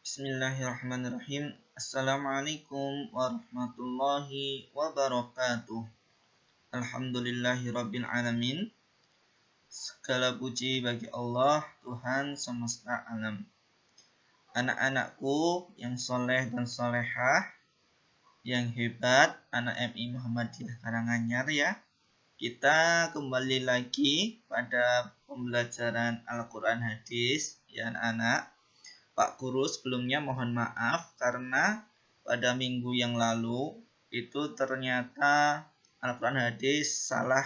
Bismillahirrahmanirrahim. Assalamualaikum warahmatullahi wabarakatuh. Alhamdulillahirabbil alamin. Segala puji bagi Allah, Tuhan semesta alam. Anak-anakku yang soleh dan solehah, yang hebat, anak MI Muhammadiyah Karanganyar ya. Kita kembali lagi pada pembelajaran Al-Quran Hadis ya anak-anak. Pak Guru sebelumnya mohon maaf karena pada minggu yang lalu itu ternyata Al-Quran Hadis salah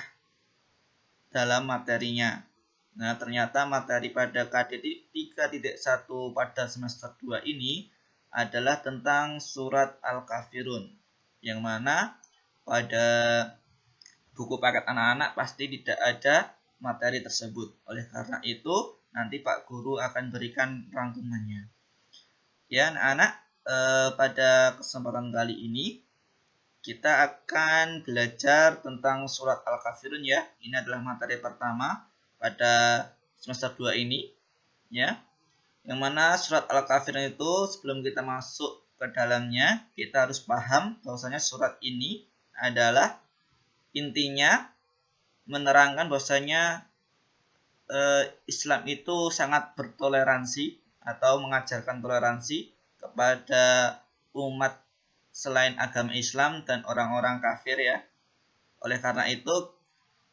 dalam materinya. Nah, ternyata materi pada KD 3.1 pada semester 2 ini adalah tentang surat Al-Kafirun. Yang mana pada buku paket anak-anak pasti tidak ada materi tersebut. Oleh karena itu, nanti Pak Guru akan berikan rangkumannya. Ya, anak-anak, pada kesempatan kali ini kita akan belajar tentang surat Al-Kafirun ya. Ini adalah materi pertama pada semester 2 ini ya. Yang mana surat Al-Kafirun itu sebelum kita masuk ke dalamnya, kita harus paham bahwasanya surat ini adalah intinya menerangkan bahwasanya Islam itu sangat bertoleransi atau mengajarkan toleransi kepada umat selain agama Islam dan orang-orang kafir ya. Oleh karena itu,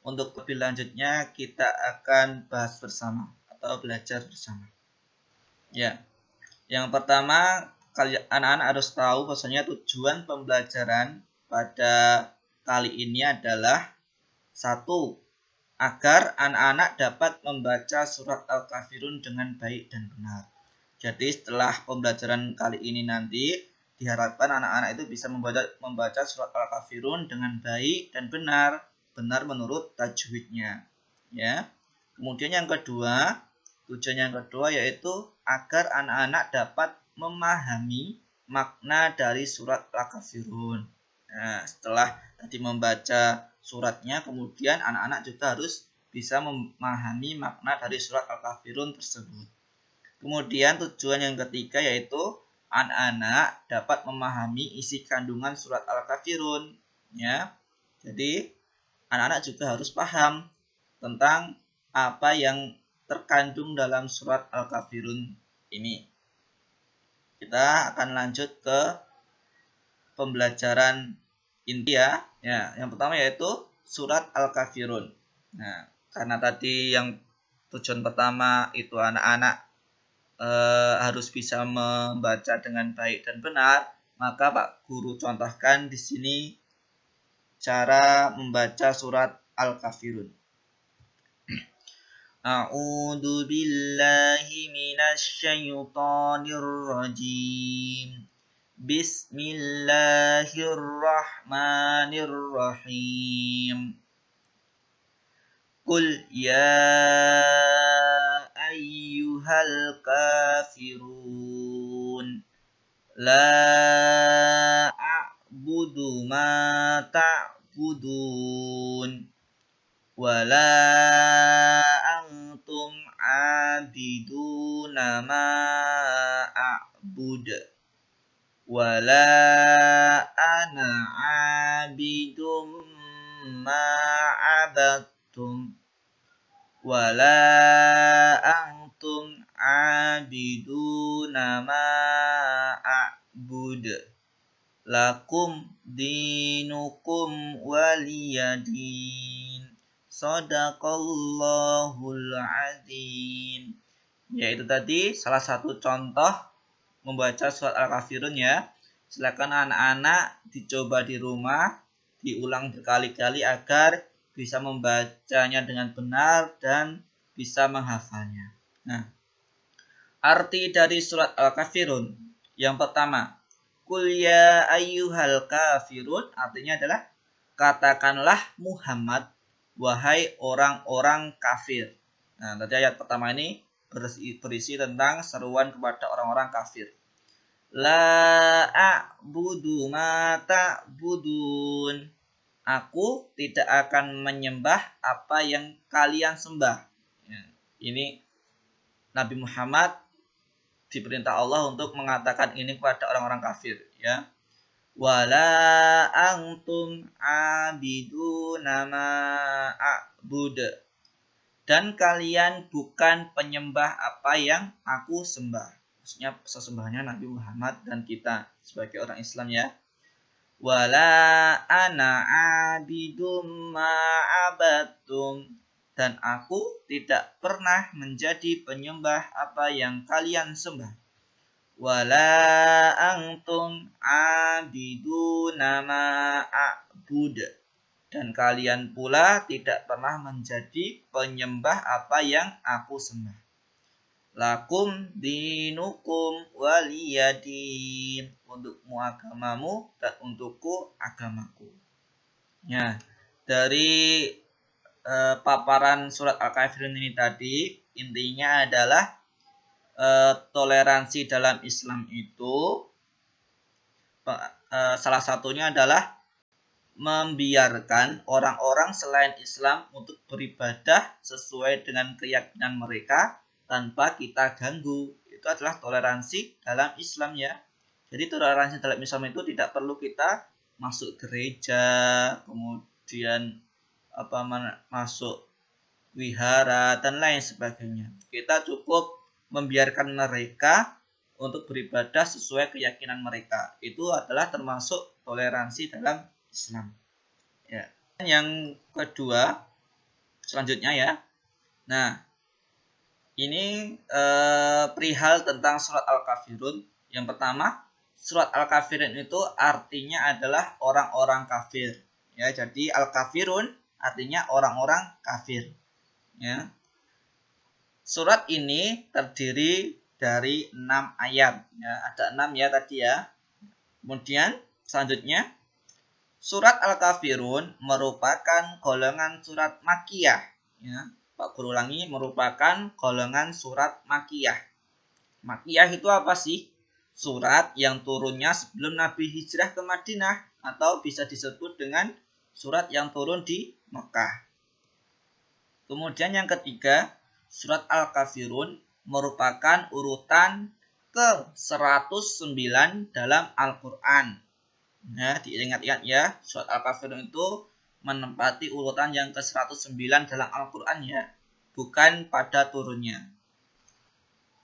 untuk lebih lanjutnya kita akan bahas bersama atau belajar bersama. Ya. Yang pertama, kalian anak-anak harus tahu bahwasanya tujuan pembelajaran pada kali ini adalah satu, agar anak-anak dapat membaca surat Al-Kafirun dengan baik dan benar. Jadi setelah pembelajaran kali ini nanti diharapkan anak-anak itu bisa membaca surat Al-Kafirun dengan baik dan benar menurut tajwidnya. Ya. Kemudian yang kedua, tujuan yang kedua yaitu agar anak-anak dapat memahami makna dari surat Al-Kafirun. Nah, setelah tadi membaca suratnya, kemudian anak-anak juga harus bisa memahami makna dari surat Al-Kafirun tersebut. Kemudian tujuan yang ketiga yaitu anak-anak dapat memahami isi kandungan surat Al-Kafirun ya. Jadi anak-anak juga harus paham tentang apa yang terkandung dalam surat Al-Kafirun ini. Kita akan lanjut ke pembelajaran inti ya. Yang pertama yaitu surat Al-Kafirun. Nah, karena tadi yang tujuan pertama itu anak-anak harus bisa membaca dengan baik dan benar, maka Pak Guru contohkan di sini cara membaca surat Al-Kafirun. A'udzu billahi minasy syaithanir rajim. Bismillahirrahmanirrahim. Qul ya ayyuhal kafirun la a'budu ma ta'budun wa la antum 'abiduna ma a'bud wala ana 'abidum ma 'abadtum wala antum 'abiduna ma a'bud lakum dinukum waliyadin. Shadaqallahul azim. Yaitu tadi salah satu contoh membaca surat Al-Kafirun ya. Silakan anak-anak dicoba di rumah, diulang berkali-kali agar bisa membacanya dengan benar dan bisa menghafalnya. Nah, arti dari surat Al-Kafirun yang pertama, Qul ya ayyuhal kafirun, artinya adalah katakanlah Muhammad, wahai orang-orang kafir. Nah, tadi ayat pertama ini berisi tentang seruan kepada orang-orang kafir. La a'budu ma ta'budun. Aku tidak akan menyembah apa yang kalian sembah. Ya, ini Nabi Muhammad diperintah Allah untuk mengatakan ini kepada orang-orang kafir, ya. Wala antum abiduna ma a'bud. Dan kalian bukan penyembah apa yang aku sembah. Maksudnya sesembahannya Nabi Muhammad dan kita sebagai orang Islam, ya. Wala ana abidum ma'abattum. Dan aku tidak pernah menjadi penyembah apa yang kalian sembah. Wala antum abiduna ma'abud. Dan kalian pula tidak pernah menjadi penyembah apa yang aku sembah. Lakum dinukum waliyadin. Untukmu agamamu dan untukku agamaku. Ya, dari paparan surat Al-Kafirun ini tadi, intinya adalah toleransi dalam Islam itu salah satunya adalah membiarkan orang-orang selain Islam untuk beribadah sesuai dengan keyakinan mereka tanpa kita ganggu. Itu adalah toleransi dalam Islam, ya. Jadi toleransi dalam Islam itu tidak perlu kita masuk gereja, kemudian masuk wihara dan lain sebagainya. Kita cukup membiarkan mereka untuk beribadah sesuai keyakinan mereka. Itu adalah termasuk toleransi dalam Islam. Ya. Yang kedua, selanjutnya, ya. Nah, ini perihal tentang surat Al-Kafirun. Yang pertama, surat Al-Kafirun itu artinya adalah orang-orang kafir. Ya, jadi Al-Kafirun artinya orang-orang kafir. Ya. Surat ini terdiri dari 6 ayat. Ya, ada 6 ya tadi, ya. Kemudian selanjutnya, surat Al-Kafirun merupakan golongan surat Makkiyah. Ya, Pak Guru ulangi, merupakan golongan surat Makkiyah. Makkiyah itu apa sih? Surat yang turunnya sebelum Nabi hijrah ke Madinah, atau bisa disebut dengan surat yang turun di Mekah. Kemudian yang ketiga, surat Al-Kafirun merupakan urutan ke-109 dalam Al-Quran. Nah, diingat-ingat, ya, surat Al-Kafirun itu menempati urutan yang ke-109 dalam Al-Quran, ya, bukan pada turunnya.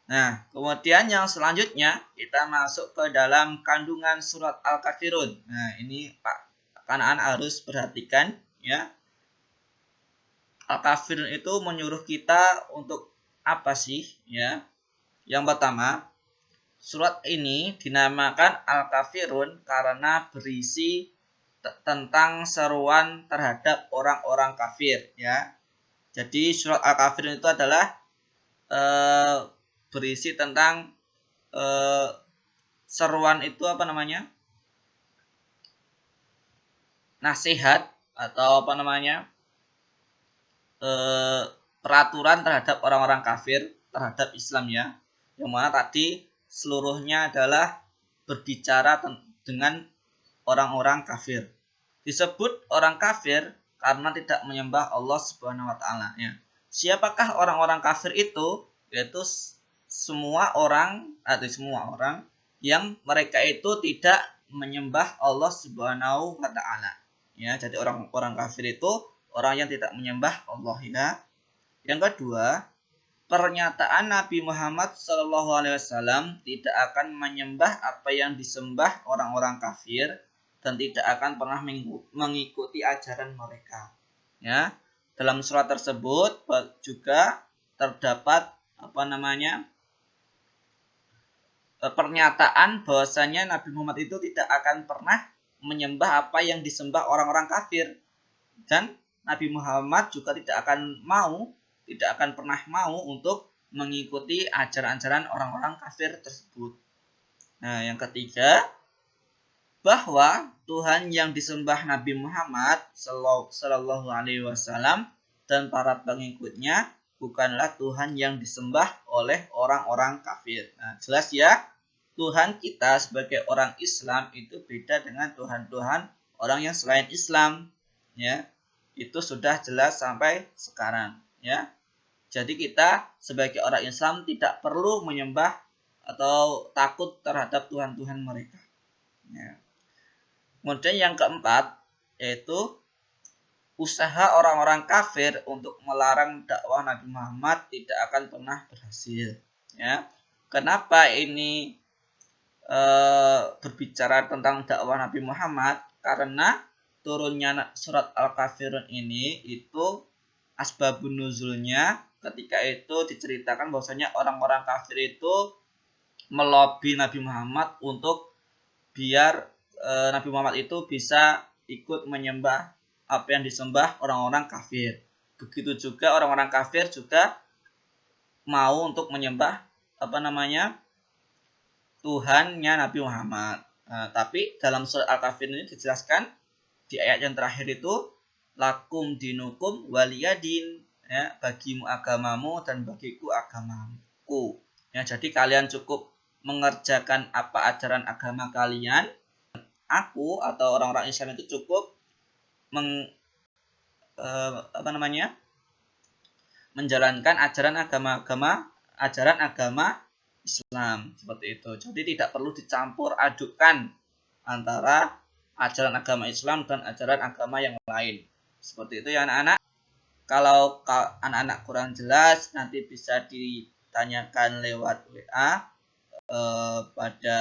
Nah, kemudian yang selanjutnya kita masuk ke dalam kandungan surat Al-Kafirun. Nah, ini Pak anak-anak harus perhatikan, ya. Al-Kafirun itu menyuruh kita untuk apa sih, ya? Yang pertama, surat ini dinamakan Al-Kafirun karena berisi tentang seruan terhadap orang-orang kafir, ya. Jadi surat Al-Kafirun itu adalah berisi tentang seruan itu nasihat atau peraturan terhadap orang-orang kafir terhadap Islam, ya. Yang mana tadi seluruhnya adalah berbicara dengan orang-orang kafir. Disebut orang kafir karena tidak menyembah Allah Subhanahu wa taala, ya. Siapakah orang-orang kafir itu? Yaitu semua orang yang mereka itu tidak menyembah Allah Subhanahu wa taala. Ya, jadi orang-orang kafir itu orang yang tidak menyembah Allah, ya. Yang kedua, pernyataan Nabi Muhammad SAW tidak akan menyembah apa yang disembah orang-orang kafir dan tidak akan pernah mengikuti ajaran mereka. Ya, dalam surat tersebut juga terdapat pernyataan bahwasanya Nabi Muhammad itu tidak akan pernah menyembah apa yang disembah orang-orang kafir, dan Nabi Muhammad juga tidak akan pernah mau untuk mengikuti ajaran-ajaran orang-orang kafir tersebut. Nah, yang ketiga, bahwa Tuhan yang disembah Nabi Muhammad Sallallahu Alaihi Wasallam dan para pengikutnya bukanlah Tuhan yang disembah oleh orang-orang kafir. Nah, jelas, ya, Tuhan kita sebagai orang Islam itu beda dengan Tuhan-Tuhan orang yang selain Islam, ya. Itu sudah jelas sampai sekarang, ya. Jadi kita sebagai orang Islam tidak perlu menyembah atau takut terhadap Tuhan-Tuhan mereka. Ya. Kemudian yang keempat yaitu usaha orang-orang kafir untuk melarang dakwah Nabi Muhammad tidak akan pernah berhasil. Ya. Kenapa ini berbicara tentang dakwah Nabi Muhammad? Karena turunnya surat Al-Kafirun ini itu asbabun nuzulnya ketika itu diceritakan bahwasanya orang-orang kafir itu melobi Nabi Muhammad untuk biar Nabi Muhammad itu bisa ikut menyembah apa yang disembah orang-orang kafir. Begitu juga orang-orang kafir juga mau untuk menyembah Tuhannya Nabi Muhammad. Tapi dalam surat Al-Kafir ini dijelaskan di ayat yang terakhir itu lakum dinukum waliyadin, ya, bagimu agamamu dan bagiku agamaku. Ya, jadi kalian cukup mengerjakan apa ajaran agama kalian. Aku atau orang-orang Islam itu cukup menjalankan ajaran agama Islam, seperti itu. Jadi tidak perlu dicampur adukan antara ajaran agama Islam dan ajaran agama yang lain. Seperti itu ya anak-anak. Kalau anak-anak kurang jelas nanti bisa ditanyakan lewat WA pada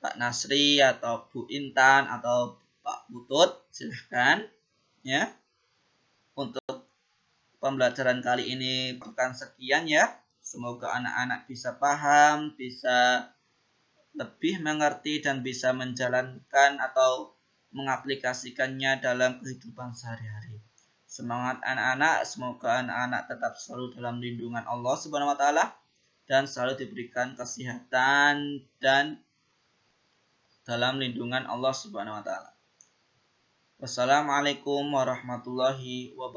Pak Nasri atau Bu Intan atau Pak Butut, silahkan ya. Untuk pembelajaran kali ini bukan sekian ya. Semoga anak-anak bisa paham, bisa lebih mengerti dan bisa menjalankan atau mengaplikasikannya dalam kehidupan sehari-hari. Semangat anak-anak, semoga anak-anak tetap selalu dalam lindungan Allah Subhanahu wa taala dan selalu diberikan kesehatan dan dalam lindungan Allah Subhanahu wa taala. Wassalamualaikum warahmatullahi wabarakatuh.